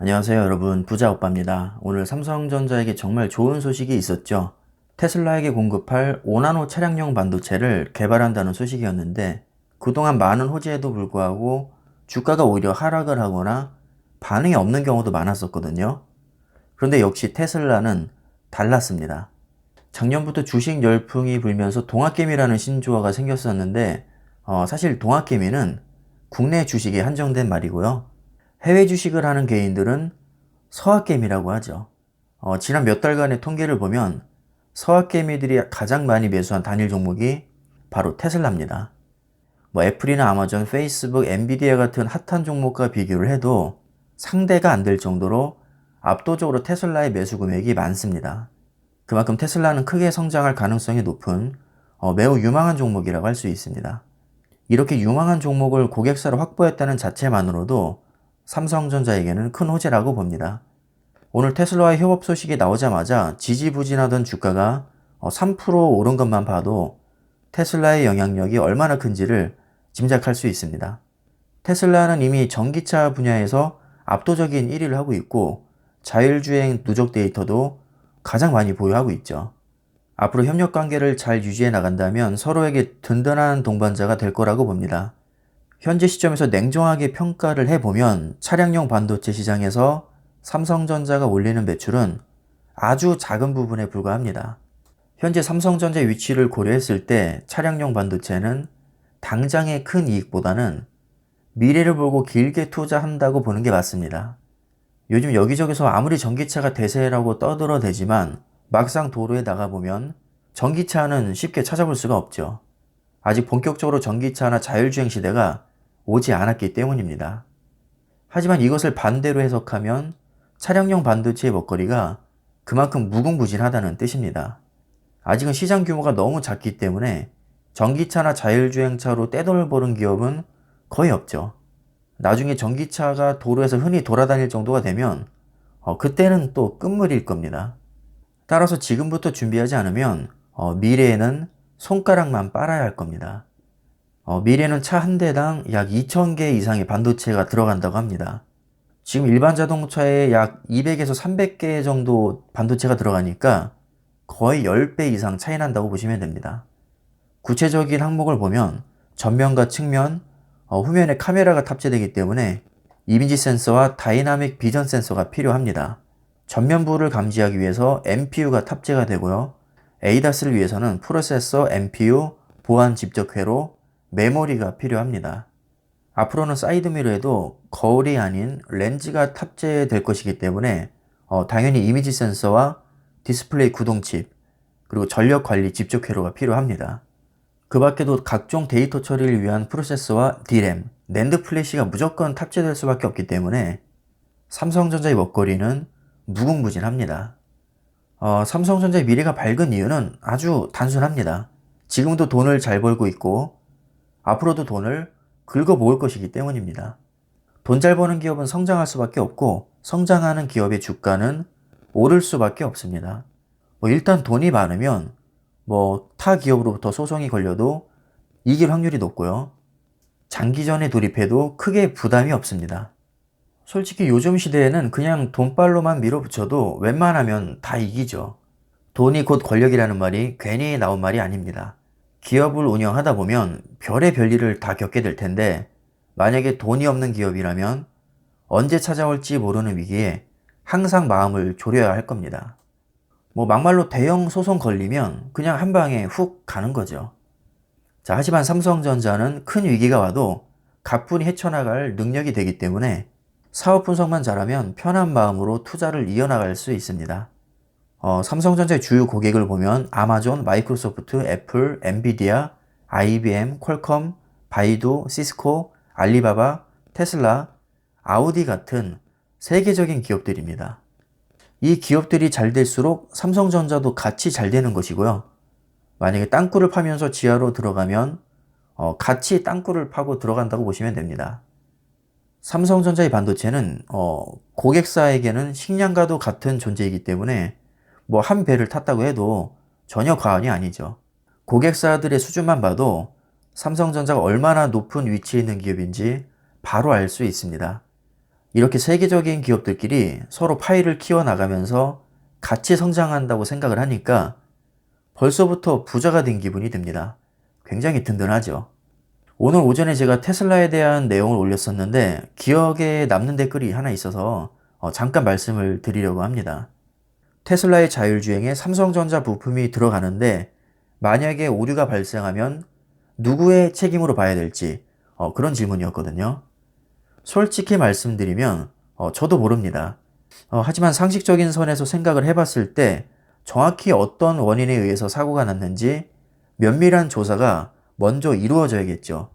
안녕하세요 여러분, 부자오빠입니다. 오늘 삼성전자에게 정말 좋은 소식이 있었죠. 테슬라에게 공급할 5나노 차량용 반도체를 개발한다는 소식이었는데, 그동안 많은 호재에도 불구하고 주가가 오히려 하락을 하거나 반응이 없는 경우도 많았었거든요. 그런데 역시 테슬라는 달랐습니다. 작년부터 주식 열풍이 불면서 동학개미라는 신조어가 생겼었는데, 사실 동학개미는 국내 주식에 한정된 말이고요. 해외 주식을 하는 개인들은 서학개미라고 하죠. 지난 몇 달간의 통계를 보면 서학개미들이 가장 많이 매수한 단일 종목이 바로 테슬라입니다. 애플이나 아마존, 페이스북, 엔비디아 같은 핫한 종목과 비교를 해도 상대가 안 될 정도로 압도적으로 테슬라의 매수 금액이 많습니다. 그만큼 테슬라는 크게 성장할 가능성이 높은 매우 유망한 종목이라고 할 수 있습니다. 이렇게 유망한 종목을 고객사로 확보했다는 자체만으로도 삼성전자에게는 큰 호재라고 봅니다. 오늘 테슬라의 협업 소식이 나오자마자 지지부진하던 주가가 3% 오른 것만 봐도 테슬라의 영향력이 얼마나 큰지를 짐작할 수 있습니다. 테슬라는 이미 전기차 분야에서 압도적인 1위를 하고 있고, 자율주행 누적 데이터도 가장 많이 보유하고 있죠. 앞으로 협력 관계를 잘 유지해 나간다면 서로에게 든든한 동반자가 될 거라고 봅니다. 현재 시점에서 냉정하게 평가를 해보면 차량용 반도체 시장에서 삼성전자가 올리는 매출은 아주 작은 부분에 불과합니다. 현재 삼성전자의 위치를 고려했을 때 차량용 반도체는 당장의 큰 이익보다는 미래를 보고 길게 투자한다고 보는 게 맞습니다. 요즘 여기저기서 아무리 전기차가 대세라고 떠들어대지만 막상 도로에 나가보면 전기차는 쉽게 찾아볼 수가 없죠. 아직 본격적으로 전기차나 자율주행 시대가 오지 않았기 때문입니다. 하지만 이것을 반대로 해석하면 차량용 반도체의 먹거리가 그만큼 무궁무진하다는 뜻입니다. 아직은 시장 규모가 너무 작기 때문에 전기차나 자율주행차로 떼돈을 버는 기업은 거의 없죠. 나중에 전기차가 도로에서 흔히 돌아다닐 정도가 되면 그때는 또 끝물일 겁니다. 따라서 지금부터 준비하지 않으면 미래에는 손가락만 빨아야 할 겁니다. 미래는 차 한 대당 약 2,000개 이상의 반도체가 들어간다고 합니다. 지금 일반 자동차에 약 200에서 300개 정도 반도체가 들어가니까 거의 10배 이상 차이 난다고 보시면 됩니다. 구체적인 항목을 보면 전면과 측면, 후면에 카메라가 탑재되기 때문에 이미지 센서와 다이나믹 비전 센서가 필요합니다. 전면부를 감지하기 위해서 MPU가 탑재가 되고요. ADAS를 위해서는 프로세서, MPU, 보안 집적 회로, 메모리가 필요합니다. 앞으로는 사이드미러에도 거울이 아닌 렌즈가 탑재될 것이기 때문에 당연히 이미지 센서와 디스플레이 구동칩, 그리고 전력 관리 집적 회로가 필요합니다. 그 밖에도 각종 데이터 처리를 위한 프로세서와 D램, 낸드 플래시가 무조건 탑재될 수밖에 없기 때문에 삼성전자의 먹거리는 무궁무진합니다. 삼성전자의 미래가 밝은 이유는 아주 단순합니다. 지금도 돈을 잘 벌고 있고 앞으로도 돈을 긁어 모을 것이기 때문입니다. 돈 잘 버는 기업은 성장할 수밖에 없고 성장하는 기업의 주가는 오를 수밖에 없습니다. 일단 돈이 많으면 타 기업으로부터 소송이 걸려도 이길 확률이 높고요. 장기전에 돌입해도 크게 부담이 없습니다. 솔직히 요즘 시대에는 그냥 돈발로만 밀어붙여도 웬만하면 다 이기죠. 돈이 곧 권력이라는 말이 괜히 나온 말이 아닙니다. 기업을 운영하다 보면 별의 별일을 다 겪게 될 텐데, 만약에 돈이 없는 기업이라면 언제 찾아올지 모르는 위기에 항상 마음을 졸여야 할 겁니다. 막말로 대형 소송 걸리면 그냥 한 방에 훅 가는 거죠. 자, 하지만 삼성전자는 큰 위기가 와도 가뿐히 헤쳐나갈 능력이 되기 때문에 사업 분석만 잘하면 편한 마음으로 투자를 이어나갈 수 있습니다. 삼성전자의 주요 고객을 보면 아마존, 마이크로소프트, 애플, 엔비디아, IBM, 퀄컴, 바이두, 시스코, 알리바바, 테슬라, 아우디 같은 세계적인 기업들입니다. 이 기업들이 잘 될수록 삼성전자도 같이 잘 되는 것이고요. 만약에 땅굴을 파면서 지하로 들어가면 같이 땅굴을 파고 들어간다고 보시면 됩니다. 삼성전자의 반도체는 고객사에게는 식량과도 같은 존재이기 때문에 한 배를 탔다고 해도 전혀 과언이 아니죠. 고객사들의 수준만 봐도 삼성전자가 얼마나 높은 위치에 있는 기업인지 바로 알 수 있습니다. 이렇게 세계적인 기업들끼리 서로 파이를 키워나가면서 같이 성장한다고 생각을 하니까 벌써부터 부자가 된 기분이 듭니다. 굉장히 든든하죠. 오늘 오전에 제가 테슬라에 대한 내용을 올렸었는데 기억에 남는 댓글이 하나 있어서 잠깐 말씀을 드리려고 합니다. 테슬라의 자율주행에 삼성전자 부품이 들어가는데 만약에 오류가 발생하면 누구의 책임으로 봐야 될지 그런 질문이었거든요. 솔직히 말씀드리면 저도 모릅니다. 하지만 상식적인 선에서 생각을 해봤을 때 정확히 어떤 원인에 의해서 사고가 났는지 면밀한 조사가 먼저 이루어져야겠죠.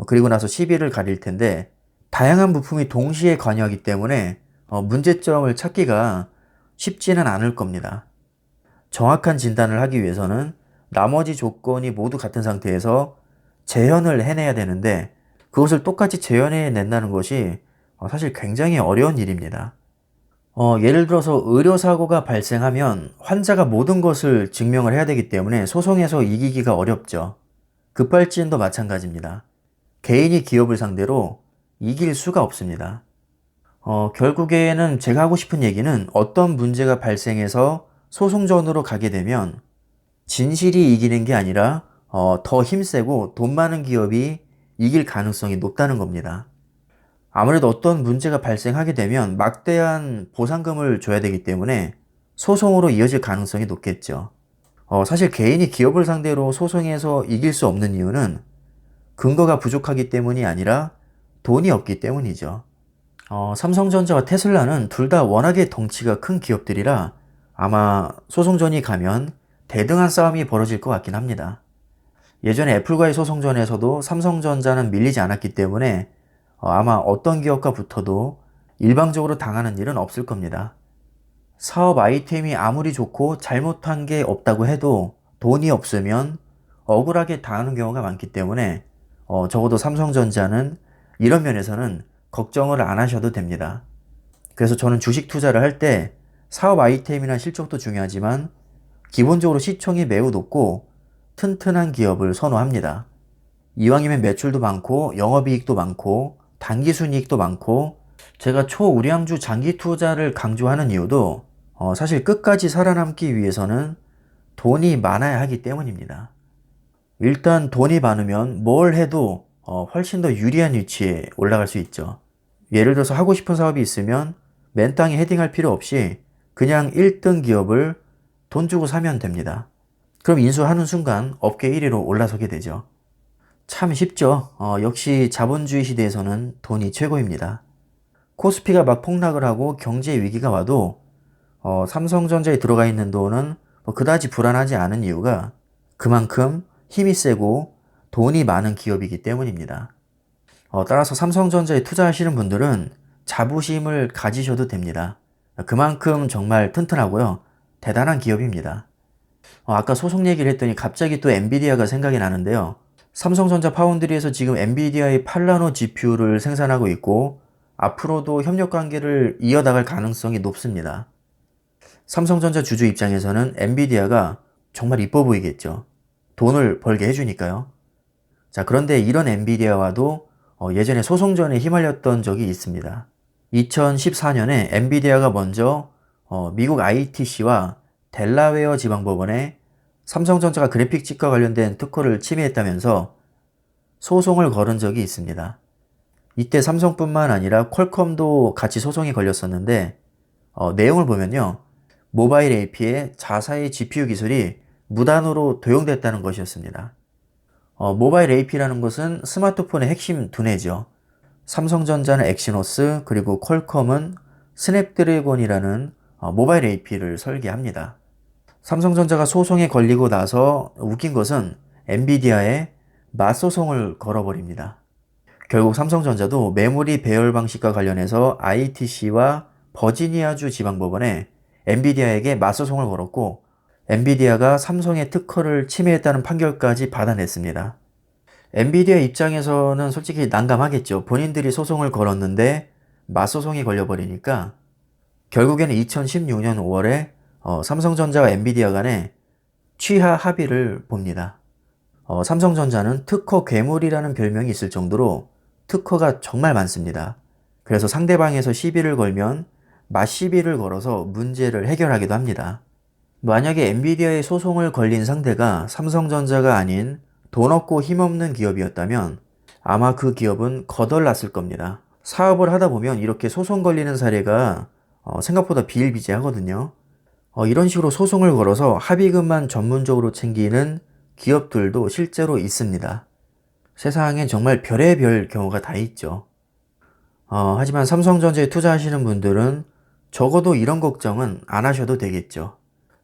그리고 나서 시비를 가릴 텐데 다양한 부품이 동시에 관여하기 때문에 문제점을 찾기가 쉽지는 않을 겁니다. 정확한 진단을 하기 위해서는 나머지 조건이 모두 같은 상태에서 재현을 해내야 되는데 그것을 똑같이 재현해낸다는 것이 사실 굉장히 어려운 일입니다. 예를 들어서 의료사고가 발생하면 환자가 모든 것을 증명을 해야 되기 때문에 소송에서 이기기가 어렵죠. 급발진도 마찬가지입니다. 개인이 기업을 상대로 이길 수가 없습니다. 결국에는 제가 하고 싶은 얘기는 어떤 문제가 발생해서 소송전으로 가게 되면 진실이 이기는 게 아니라 더 힘세고 돈 많은 기업이 이길 가능성이 높다는 겁니다. 아무래도 어떤 문제가 발생하게 되면 막대한 보상금을 줘야 되기 때문에 소송으로 이어질 가능성이 높겠죠. 사실 개인이 기업을 상대로 소송에서 이길 수 없는 이유는 근거가 부족하기 때문이 아니라 돈이 없기 때문이죠. 삼성전자와 테슬라는 둘 다 워낙에 덩치가 큰 기업들이라 아마 소송전이 가면 대등한 싸움이 벌어질 것 같긴 합니다. 예전에 애플과의 소송전에서도 삼성전자는 밀리지 않았기 때문에 아마 어떤 기업과 붙어도 일방적으로 당하는 일은 없을 겁니다. 사업 아이템이 아무리 좋고 잘못한 게 없다고 해도 돈이 없으면 억울하게 당하는 경우가 많기 때문에 적어도 삼성전자는 이런 면에서는 걱정을 안 하셔도 됩니다. 그래서 저는 주식 투자를 할 때 사업 아이템이나 실적도 중요하지만 기본적으로 시총이 매우 높고 튼튼한 기업을 선호합니다. 이왕이면 매출도 많고 영업이익도 많고 단기순이익도 많고 제가 초우량주 장기 투자를 강조하는 이유도 사실 끝까지 살아남기 위해서는 돈이 많아야 하기 때문입니다. 일단 돈이 많으면 뭘 해도 훨씬 더 유리한 위치에 올라갈 수 있죠. 예를 들어서 하고 싶은 사업이 있으면 맨땅에 헤딩할 필요 없이 그냥 1등 기업을 돈 주고 사면 됩니다. 그럼 인수하는 순간 업계 1위로 올라서게 되죠. 참 쉽죠. 역시 자본주의 시대에서는 돈이 최고입니다. 코스피가 막 폭락을 하고 경제 위기가 와도 삼성전자에 들어가 있는 돈은 그다지 불안하지 않은 이유가 그만큼 힘이 세고 돈이 많은 기업이기 때문입니다. 따라서 삼성전자에 투자하시는 분들은 자부심을 가지셔도 됩니다. 그만큼 정말 튼튼하고요. 대단한 기업입니다. 아까 소송 얘기를 했더니 갑자기 또 엔비디아가 생각이 나는데요. 삼성전자 파운드리에서 지금 엔비디아의 팔라노 GPU를 생산하고 있고 앞으로도 협력 관계를 이어나갈 가능성이 높습니다. 삼성전자 주주 입장에서는 엔비디아가 정말 이뻐 보이겠죠. 돈을 벌게 해주니까요. 자, 그런데 이런 엔비디아와도 예전에 소송전에 휘말렸던 적이 있습니다. 2014년에 엔비디아가 먼저 미국 ITC와 델라웨어 지방법원에 삼성전자가 그래픽칩과 관련된 특허를 침해했다면서 소송을 걸은 적이 있습니다. 이때 삼성뿐만 아니라 퀄컴도 같이 소송이 걸렸었는데 내용을 보면요. 모바일 AP에 자사의 GPU 기술이 무단으로 도용됐다는 것이었습니다. 모바일 AP라는 것은 스마트폰의 핵심 두뇌죠. 삼성전자는 엑시노스 그리고 퀄컴은 스냅드래곤이라는 모바일 AP를 설계합니다. 삼성전자가 소송에 걸리고 나서 웃긴 것은 엔비디아에 맞소송을 걸어버립니다. 결국 삼성전자도 메모리 배열 방식과 관련해서 ITC와 버지니아주 지방법원에 엔비디아에게 맞소송을 걸었고 엔비디아가 삼성의 특허를 침해했다는 판결까지 받아냈습니다. 엔비디아 입장에서는 솔직히 난감하겠죠. 본인들이 소송을 걸었는데 맞소송이 걸려버리니까 결국에는 2016년 5월에 삼성전자와 엔비디아 간에 취하 합의를 봅니다. 삼성전자는 특허 괴물이라는 별명이 있을 정도로 특허가 정말 많습니다. 그래서 상대방에서 시비를 걸면 맞시비를 걸어서 문제를 해결하기도 합니다. 만약에 엔비디아의 소송을 걸린 상대가 삼성전자가 아닌 돈 없고 힘없는 기업이었다면 아마 그 기업은 거덜났을 겁니다. 사업을 하다 보면 이렇게 소송 걸리는 사례가 생각보다 비일비재하거든요. 이런 식으로 소송을 걸어서 합의금만 전문적으로 챙기는 기업들도 실제로 있습니다. 세상엔 정말 별의별 경우가 다 있죠. 하지만 삼성전자에 투자하시는 분들은 적어도 이런 걱정은 안 하셔도 되겠죠.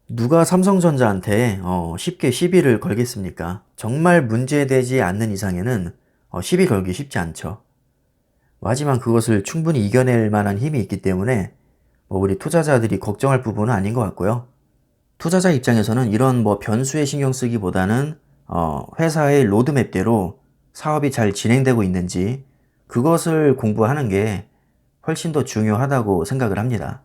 누가 삼성전자한테 쉽게 시비를 걸겠습니까? 정말 문제되지 않는 이상에는 시비 걸기 쉽지 않죠. 하지만 그것을 충분히 이겨낼 만한 힘이 있기 때문에 우리 투자자들이 걱정할 부분은 아닌 것 같고요. 투자자 입장에서는 이런 변수에 신경 쓰기보다는 회사의 로드맵대로 사업이 잘 진행되고 있는지 그것을 공부하는 게 훨씬 더 중요하다고 생각을 합니다.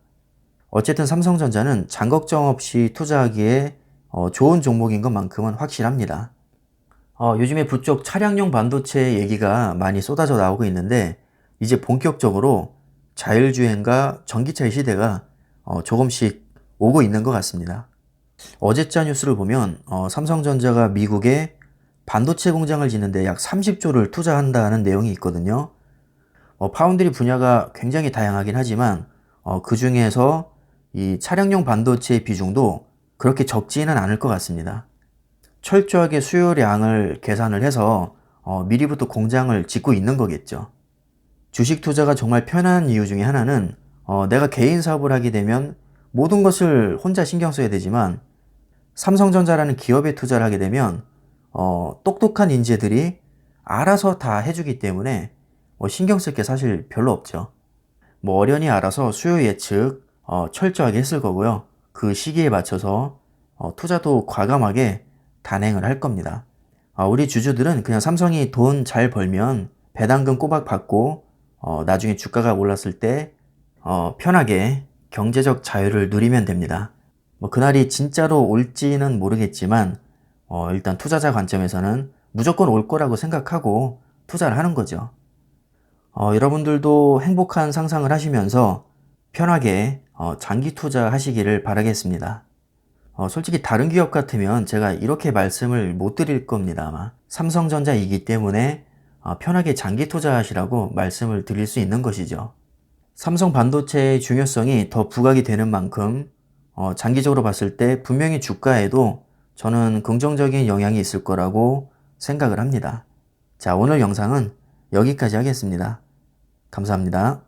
어쨌든 삼성전자는 장걱정 없이 투자하기에 좋은 종목인 것만큼은 확실합니다. 요즘에 부쩍 차량용 반도체 얘기가 많이 쏟아져 나오고 있는데 이제 본격적으로 자율주행과 전기차의 시대가 조금씩 오고 있는 것 같습니다. 어제자 뉴스를 보면 삼성전자가 미국에 반도체 공장을 짓는데 약 30조를 투자한다는 내용이 있거든요. 파운드리 분야가 굉장히 다양하긴 하지만 그 중에서 이 차량용 반도체의 비중도 그렇게 적지는 않을 것 같습니다. 철저하게 수요량을 계산을 해서 미리부터 공장을 짓고 있는 거겠죠. 주식 투자가 정말 편한 이유 중에 하나는 내가 개인 사업을 하게 되면 모든 것을 혼자 신경 써야 되지만 삼성전자라는 기업에 투자를 하게 되면 똑똑한 인재들이 알아서 다 해주기 때문에 신경 쓸 게 사실 별로 없죠. 어련히 알아서 수요 예측 철저하게 했을 거고요. 그 시기에 맞춰서 투자도 과감하게 단행을 할 겁니다. 우리 주주들은 그냥 삼성이 돈 잘 벌면 배당금 꼬박 받고 나중에 주가가 올랐을 때 편하게 경제적 자유를 누리면 됩니다. 그날이 진짜로 올지는 모르겠지만 일단 투자자 관점에서는 무조건 올 거라고 생각하고 투자를 하는 거죠. 여러분들도 행복한 상상을 하시면서 편하게 장기 투자하시기를 바라겠습니다. 솔직히 다른 기업 같으면 제가 이렇게 말씀을 못 드릴 겁니다. 아마 삼성전자이기 때문에 편하게 장기 투자하시라고 말씀을 드릴 수 있는 것이죠. 삼성 반도체의 중요성이 더 부각이 되는 만큼 장기적으로 봤을 때 분명히 주가에도 저는 긍정적인 영향이 있을 거라고 생각을 합니다. 자, 오늘 영상은 여기까지 하겠습니다. 감사합니다.